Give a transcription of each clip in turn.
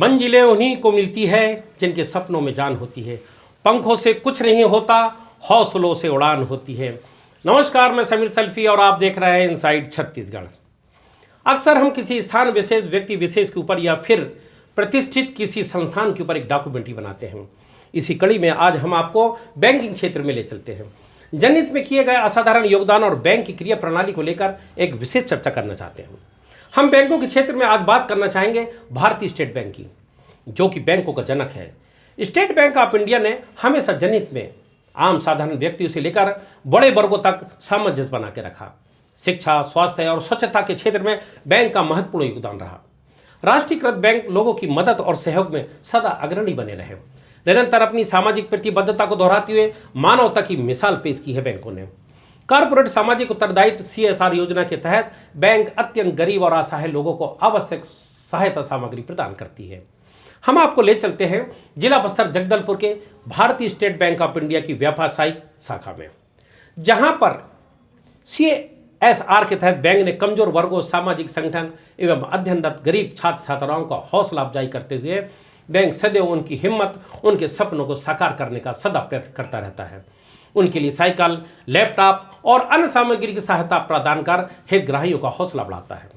मंजिलें उन्हीं को मिलती है जिनके सपनों में जान होती है। पंखों से कुछ नहीं होता, हौसलों से उड़ान होती है। नमस्कार, मैं समीर सल्फी और आप देख रहे हैं इनसाइड छत्तीसगढ़। अक्सर हम किसी स्थान विशेष, व्यक्ति विशेष के ऊपर या फिर प्रतिष्ठित किसी संस्थान के ऊपर एक डॉक्यूमेंट्री बनाते हैं। इसी कड़ी में आज हम आपको बैंकिंग क्षेत्र में ले चलते हैं। जनहित में किए गए असाधारण योगदान और बैंक की क्रिया प्रणाली को लेकर एक विशेष चर्चा करना चाहते हैं। हम बैंकों के क्षेत्र में आज बात करना चाहेंगे भारतीय स्टेट बैंक की, जो कि बैंकों का जनक है। स्टेट बैंक ऑफ इंडिया ने हमेशा जनहित में आम साधारण व्यक्तियों से लेकर बड़े वर्गों तक सामंजस्य बना के रखा। शिक्षा, स्वास्थ्य और स्वच्छता के क्षेत्र में बैंक का महत्वपूर्ण योगदान रहा। राष्ट्रीयकृत बैंक लोगों की मदद और सहयोग में सदा अग्रणी बने रहे। निरंतर अपनी सामाजिक प्रतिबद्धता को दोहराते हुए मानवता की मिसाल पेश की है बैंकों ने। कॉर्पोरेट सामाजिक उत्तरदायित्व CSR योजना के तहत बैंक अत्यंत गरीब और असहाय लोगों को आवश्यक सहायता सामग्री प्रदान करती है। हम आपको ले चलते हैं जिला बस्तर जगदलपुर के भारतीय स्टेट बैंक ऑफ इंडिया की व्यावसायिक शाखा में, जहां पर CSR के तहत बैंक ने कमजोर वर्गों, सामाजिक संगठन एवं अध्ययनरत गरीब छात्र छात्राओं का हौसला अफजाई करते हुए बैंक सदैव उनकी हिम्मत, उनके सपनों को साकार करने का सदा प्रयत्न करता रहता है। उनके लिए साइकिल, लैपटॉप और अन्य सामग्री की सहायता प्रदान कर हितग्राहियों का हौसला बढ़ाता है।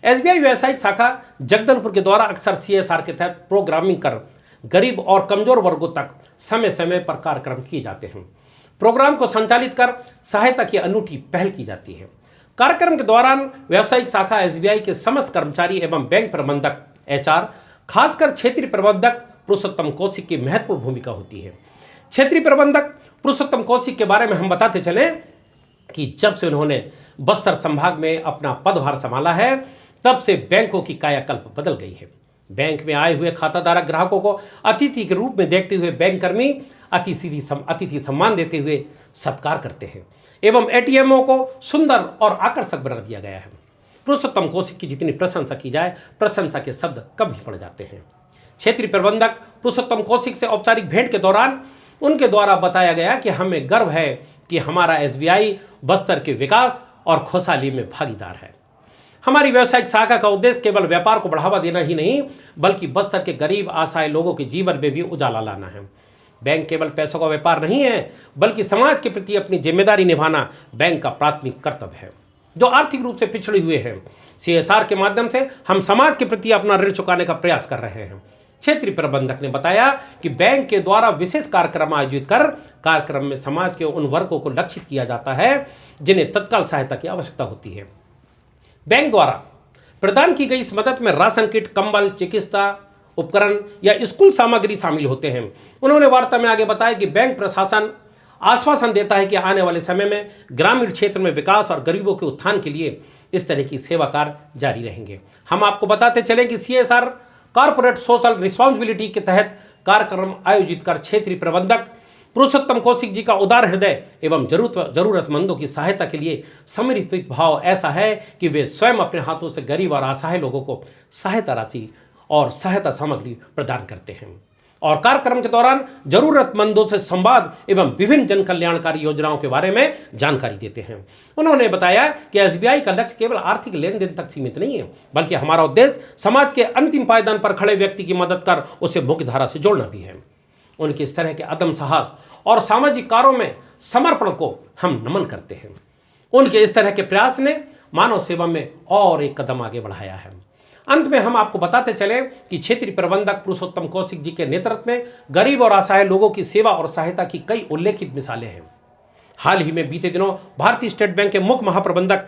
SBI व्यावसायिक शाखा जगदलपुर के द्वारा अक्सर CSR के तहत प्रोग्रामिंग कर गरीब और कमजोर वर्गों तक समय समय पर कार्यक्रम किए जाते हैं। प्रोग्राम को संचालित कर सहायता की अनूठी पहल की जाती है। कार्यक्रम के दौरान व्यावसायिक शाखा SBI के समस्त कर्मचारी एवं बैंक प्रबंधक HR, खासकर क्षेत्रीय प्रबंधक पुरुषोत्तम कौशिक की महत्वपूर्ण भूमिका होती है। क्षेत्रीय प्रबंधक पुरुषोत्तम कौशिक के बारे में हम बताते चले कि जब से उन्होंने बस्तर संभाग में अपना पदभार संभाला है, तब से बैंकों की कायाकल्प बदल गई है। बैंक में आए हुए खाताधारक ग्राहकों को अतिथि के रूप में देखते हुए बैंक कर्मी अतिथि सम्मान देते हुए सत्कार करते हैं एवं ATMों को सुंदर और आकर्षक बना दिया गया है। पुरुषोत्तम कौशिक की जितनी प्रशंसा की जाए, प्रशंसा के शब्द कम ही पड़ जाते हैं। क्षेत्रीय प्रबंधक पुरुषोत्तम कौशिक से औपचारिक भेंट के दौरान उनके द्वारा बताया गया कि हमें गर्व है कि हमारा SBI बस्तर के विकास और खुशहाली में भागीदार है। हमारी व्यावसायिक शाखा का उद्देश्य केवल व्यापार को बढ़ावा देना ही नहीं, बल्कि बस्तर के गरीब असहाय लोगों के जीवन में भी उजाला लाना है। बैंक केवल पैसों का व्यापार नहीं है, बल्कि समाज के प्रति अपनी जिम्मेदारी निभाना बैंक का प्राथमिक कर्तव्य है। जो आर्थिक रूप से पिछड़े हुए हैं, CSR के माध्यम से हम समाज के प्रति अपना ऋण चुकाने का प्रयास कर रहे हैं। क्षेत्रीय प्रबंधक ने बताया कि बैंक के द्वारा विशेष कार्यक्रम आयोजित कर कार्यक्रम में समाज के उन वर्गों को लक्षित किया जाता है जिन्हें तत्काल सहायता की आवश्यकता होती है। बैंक द्वारा प्रदान की गई इस मदद में राशन किट, कंबल, चिकित्सा उपकरण या स्कूल सामग्री शामिल होते हैं। उन्होंने वार्ता में आगे बताया कि बैंक प्रशासन आश्वासन देता है कि आने वाले समय में ग्रामीण क्षेत्र में विकास और गरीबों के उत्थान के लिए इस तरह की सेवा कार्य जारी रहेंगे। हम आपको बताते चलें कि CSR कॉर्पोरेट सोशल रिस्पॉन्सिबिलिटी के तहत कार्यक्रम आयोजित कर क्षेत्रीय प्रबंधक पुरुषोत्तम कौशिक जी का उदार हृदय एवं जरूरतमंदों की सहायता के लिए समर्पित भाव ऐसा है कि वे स्वयं अपने हाथों से गरीब और असहाय लोगों को सहायता राशि और सहायता सामग्री प्रदान करते हैं और कार्यक्रम के दौरान जरूरतमंदों से संवाद एवं विभिन्न जन कल्याणकारी योजनाओं के बारे में जानकारी देते हैं। उन्होंने बताया कि SBI का लक्ष्य केवल आर्थिक लेन देन तक सीमित नहीं है, बल्कि हमारा उद्देश्य समाज के अंतिम पायदान पर खड़े व्यक्ति की मदद कर उसे मुख्य धारा से जोड़ना भी है। उनके इस तरह के अदम साहस और सामाजिक कार्यों में समर्पण को हम नमन करते हैं। उनके इस तरह के प्रयास ने मानव सेवा में और एक कदम आगे बढ़ाया है। अंत में हम आपको बताते चले कि क्षेत्रीय प्रबंधक पुरुषोत्तम कौशिक जी के नेतृत्व में गरीब और असहाय लोगों की सेवा और सहायता की कई उल्लेखित मिसालें हैं। हाल ही में बीते दिनों भारतीय स्टेट बैंक के मुख्य महाप्रबंधक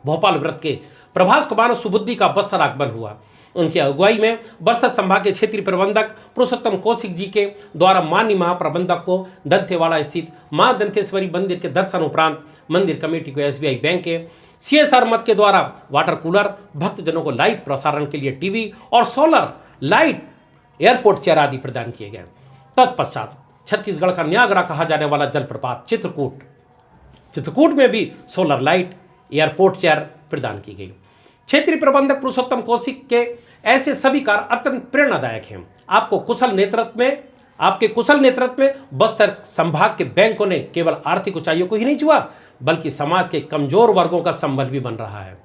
भोपाल वृत्त के प्रभास कुमार सुबुद्धि का बस्तर आगमन हुआ। उनकी अगुवाई में बस्तर संभाग के क्षेत्रीय प्रबंधक पुरुषोत्तम कौशिक जी के द्वारा माननीय महाप्रबंधक को दंतेवाड़ा स्थित मां दंतेश्वरी मंदिर के दर्शन उपरांत मंदिर कमेटी को SBI बैंक के CSR मद के द्वारा वाटर कूलर, भक्तजनों को लाइव प्रसारण के लिए TV और सोलर लाइट, एयरपोर्ट चेयर आदि प्रदान किए गए। तत्पश्चात छत्तीसगढ़ का न्यागरा कहा जाने वाला जलप्रपात चित्रकूट में भी सोलर लाइट, एयरपोर्ट चेयर प्रदान की गई। क्षेत्रीय प्रबंधक पुरुषोत्तम कौशिक के ऐसे सभी कार्य अत्यंत प्रेरणादायक हैं। आपके कुशल नेतृत्व में बस्तर संभाग के बैंकों ने केवल आर्थिक ऊंचाइयों को ही नहीं छुआ, बल्कि समाज के कमजोर वर्गों का संबल भी बन रहा है।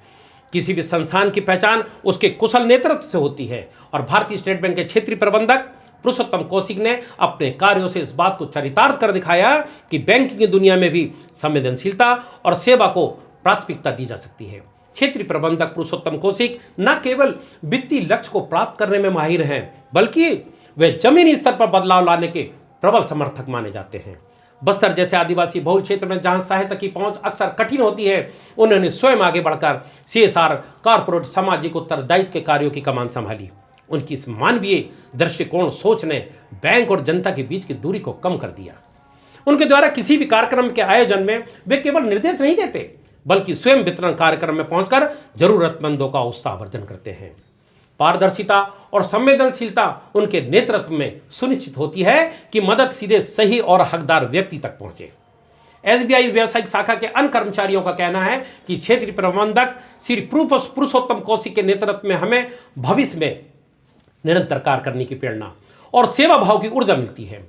किसी भी संस्थान की पहचान उसके कुशल नेतृत्व से होती है और भारतीय स्टेट बैंक के क्षेत्रीय प्रबंधक पुरुषोत्तम कौशिक ने अपने कार्यों से इस बात को चरितार्थ कर दिखाया कि बैंकिंग की दुनिया में भी संवेदनशीलता और सेवा को प्राथमिकता दी जा सकती है। क्षेत्रीय प्रबंधक पुरुषोत्तम कौशिक न केवल वित्तीय लक्ष्य को प्राप्त करने में माहिर हैं, बल्कि वे जमीनी स्तर पर बदलाव लाने के प्रबल समर्थक माने जाते हैं। बस्तर जैसे आदिवासी बहुल क्षेत्र में जहां सहायता की पहुंच अक्सर कठिन होती है, उन्होंने स्वयं आगे बढ़कर CSR कॉर्पोरेट सामाजिक उत्तरदायित्व के कार्यों की कमान संभाली। उनकी इस मानवीय दृष्टिकोण सोच ने बैंक और जनता के बीच की दूरी को कम कर दिया। उनके द्वारा किसी भी कार्यक्रम के आयोजन में वे केवल निर्देश नहीं देते, बल्कि स्वयं वितरण कार्यक्रम में पहुंचकर जरूरतमंदों का उत्साहवर्धन करते हैं। पारदर्शिता और संवेदनशीलता उनके नेतृत्व में सुनिश्चित होती है कि मदद सीधे सही और हकदार व्यक्ति तक पहुंचे। SBI व्यावसायिक शाखा के अन्य कर्मचारियों का कहना है कि क्षेत्रीय प्रबंधक श्री पुरुषोत्तम कौशिक के नेतृत्व में हमें भविष्य में निरंतर कार्य करने की प्रेरणा और सेवा भाव की ऊर्जा मिलती है।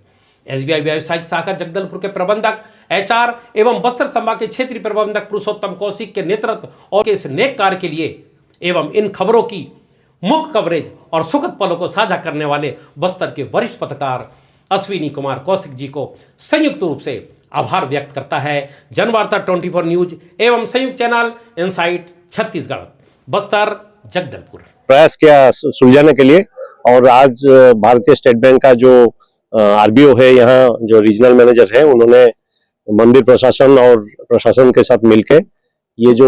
SBI व्यावसायिक शाखा जगदलपुर के प्रबंधक HR एवं बस्तर संभाग के क्षेत्रीय प्रबंधक पुरुषोत्तम कौशिक के नेतृत्व और इस नेक कार्य के लिए एवं इन खबरों की मुख्य कवरेज और सुखद पलों को साझा करने वाले बस्तर के वरिष्ठ पत्रकार अश्विनी कुमार कौशिक जी को संयुक्त रूप से आभार व्यक्त करता है जनवार्ता 24 न्यूज एवं संयुक्त चैनल इनसाइट छत्तीसगढ़, बस्तर जगदलपुर। प्रयास किया सुलझाने के लिए और आज भारतीय स्टेट बैंक का जो RBO है, यहाँ जो रीजनल मैनेजर है, उन्होंने मंदिर प्रशासन और प्रशासन के साथ मिलकर ये जो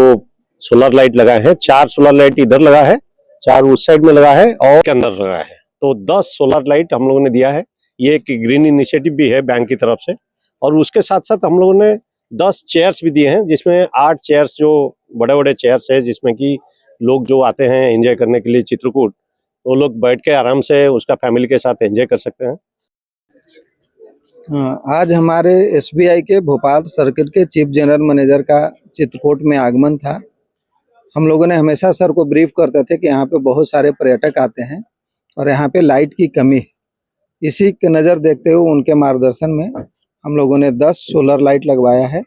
सोलर लाइट लगाए हैं, 4 सोलर लाइट इधर लगा है, 4 उस साइड में लगा है और के अंदर लगा है, तो 10 सोलर लाइट हम लोगों ने दिया है। ये एक ग्रीन इनिशिएटिव भी है बैंक की तरफ से। और उसके साथ साथ हम लोगों ने 10 चेयर्स भी दिए हैं, जिसमें 8 चेयर्स जो बड़े बड़े चेयर्स है, जिसमें कि लोग जो आते हैं एंजॉय करने के लिए चित्रकूट, वो लोग बैठ के आराम से उसका फैमिली के साथ एंजॉय कर सकते हैं। आज हमारे SBI के भोपाल सर्किट के चीफ जनरल मैनेजर का चित्रकूट में आगमन था। हम लोगों ने हमेशा सर को ब्रीफ करते थे कि यहाँ पे बहुत सारे पर्यटक आते हैं और यहाँ पे लाइट की कमी है। इसी के नज़र देखते हुए उनके मार्गदर्शन में हम लोगों ने 10 सोलर लाइट लगवाया है